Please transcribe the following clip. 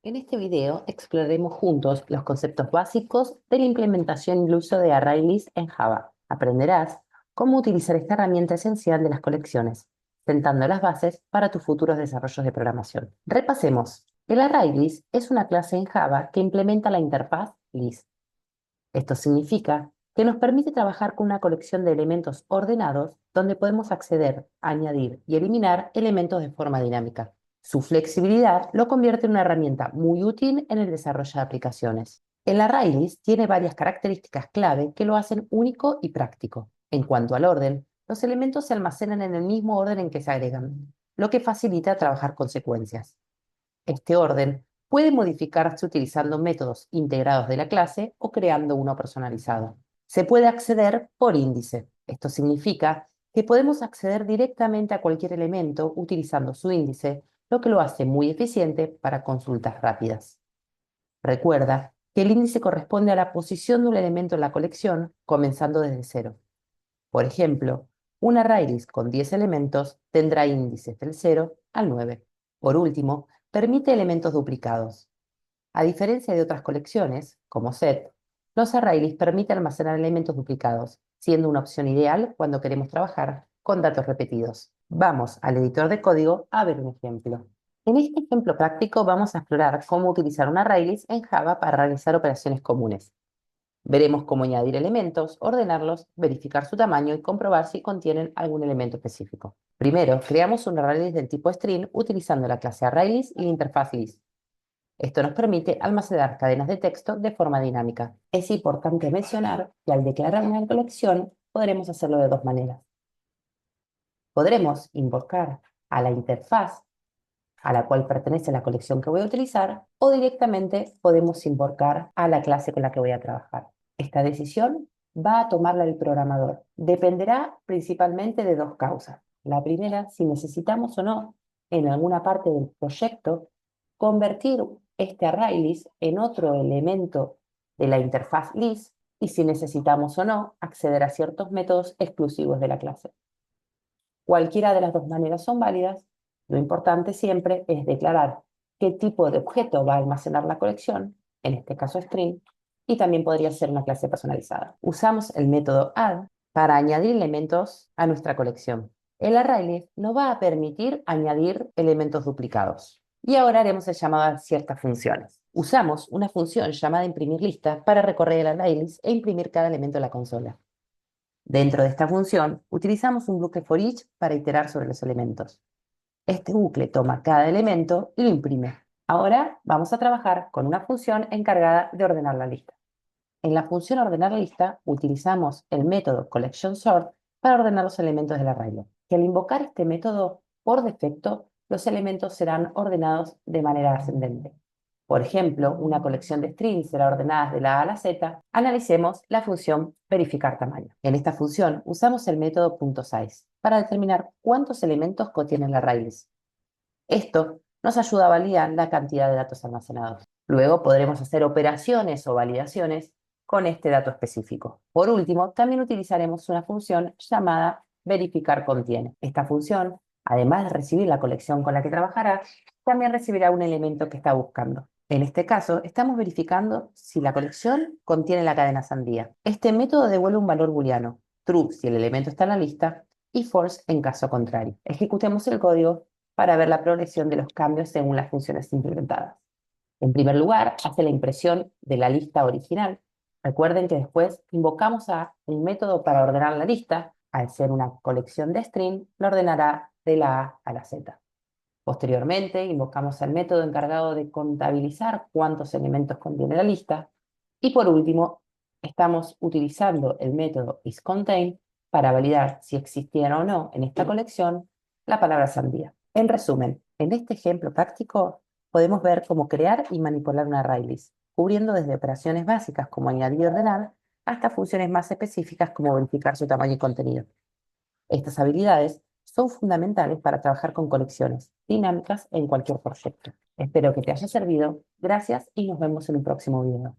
En este video exploraremos juntos los conceptos básicos de la implementación y el uso de ArrayList en Java. Aprenderás cómo utilizar esta herramienta esencial de las colecciones, sentando las bases para tus futuros desarrollos de programación. Repasemos. El ArrayList es una clase en Java que implementa la interfaz list. Esto significa que nos permite trabajar con una colección de elementos ordenados donde podemos acceder, añadir y eliminar elementos de forma dinámica. Su flexibilidad lo convierte en una herramienta muy útil en el desarrollo de aplicaciones. El ArrayList tiene varias características clave que lo hacen único y práctico. En cuanto al orden, los elementos se almacenan en el mismo orden en que se agregan, lo que facilita trabajar con secuencias. Este orden puede modificarse utilizando métodos integrados de la clase o creando uno personalizado. Se puede acceder por índice. Esto significa que podemos acceder directamente a cualquier elemento utilizando su índice, lo que lo hace muy eficiente para consultas rápidas. Recuerda que el índice corresponde a la posición de un elemento en la colección, comenzando desde cero. Por ejemplo, un ArrayList con 10 elementos tendrá índices del 0 al 9. Por último, permite elementos duplicados. A diferencia de otras colecciones, como set, los ArrayList permiten almacenar elementos duplicados, siendo una opción ideal cuando queremos trabajar con datos repetidos. Vamos al editor de código a ver un ejemplo. En este ejemplo práctico vamos a explorar cómo utilizar un ArrayList en Java para realizar operaciones comunes. Veremos cómo añadir elementos, ordenarlos, verificar su tamaño y comprobar si contienen algún elemento específico. Primero, creamos un ArrayList del tipo string utilizando la clase ArrayList y la interfaz list. Esto nos permite almacenar cadenas de texto de forma dinámica. Es importante mencionar que al declarar una colección podremos hacerlo de dos maneras. Podremos invocar a la interfaz a la cual pertenece la colección que voy a utilizar, o directamente podemos invocar a la clase con la que voy a trabajar. Esta decisión va a tomarla el programador. Dependerá principalmente de dos causas. La primera, si necesitamos o no, en alguna parte del proyecto, convertir este ArrayList en otro elemento de la interfaz list, y si necesitamos o no, acceder a ciertos métodos exclusivos de la clase. Cualquiera de las dos maneras son válidas. Lo importante siempre es declarar qué tipo de objeto va a almacenar la colección, en este caso string, y también podría ser una clase personalizada. Usamos el método add para añadir elementos a nuestra colección. El ArrayList nos va a permitir añadir elementos duplicados. Y ahora haremos el llamado a ciertas funciones. Usamos una función llamada imprimir lista para recorrer el ArrayList e imprimir cada elemento de la consola. Dentro de esta función, utilizamos un bucle for each para iterar sobre los elementos. Este bucle toma cada elemento y lo imprime. Ahora vamos a trabajar con una función encargada de ordenar la lista. En la función ordenar la lista, utilizamos el método collectionSort para ordenar los elementos del array. Que al invocar este método, por defecto, los elementos serán ordenados de manera ascendente. Por ejemplo, una colección de strings será ordenada de la A a la Z. Analicemos la función verificar tamaño. En esta función usamos el método .size para determinar cuántos elementos contiene el ArrayList. Esto nos ayuda a validar la cantidad de datos almacenados. Luego podremos hacer operaciones o validaciones con este dato específico. Por último, también utilizaremos una función llamada verificar contiene. Esta función, además de recibir la colección con la que trabajará, también recibirá un elemento que está buscando. En este caso, estamos verificando si la colección contiene la cadena sandía. Este método devuelve un valor booleano, true si el elemento está en la lista y false en caso contrario. Ejecutemos el código para ver la progresión de los cambios según las funciones implementadas. En primer lugar, hace la impresión de la lista original. Recuerden que después invocamos a un método para ordenar la lista. Al ser una colección de string, lo ordenará de la A a la Z. Posteriormente, invocamos al método encargado de contabilizar cuántos elementos contiene la lista. Y por último, estamos utilizando el método isContain para validar si existiera o no en esta colección la palabra sandía. En resumen, en este ejemplo práctico podemos ver cómo crear y manipular una ArrayList, cubriendo desde operaciones básicas como añadir y ordenar hasta funciones más específicas como verificar su tamaño y contenido. Estas habilidades son fundamentales para trabajar con colecciones dinámicas en cualquier proyecto. Espero que te haya servido. Gracias y nos vemos en un próximo video.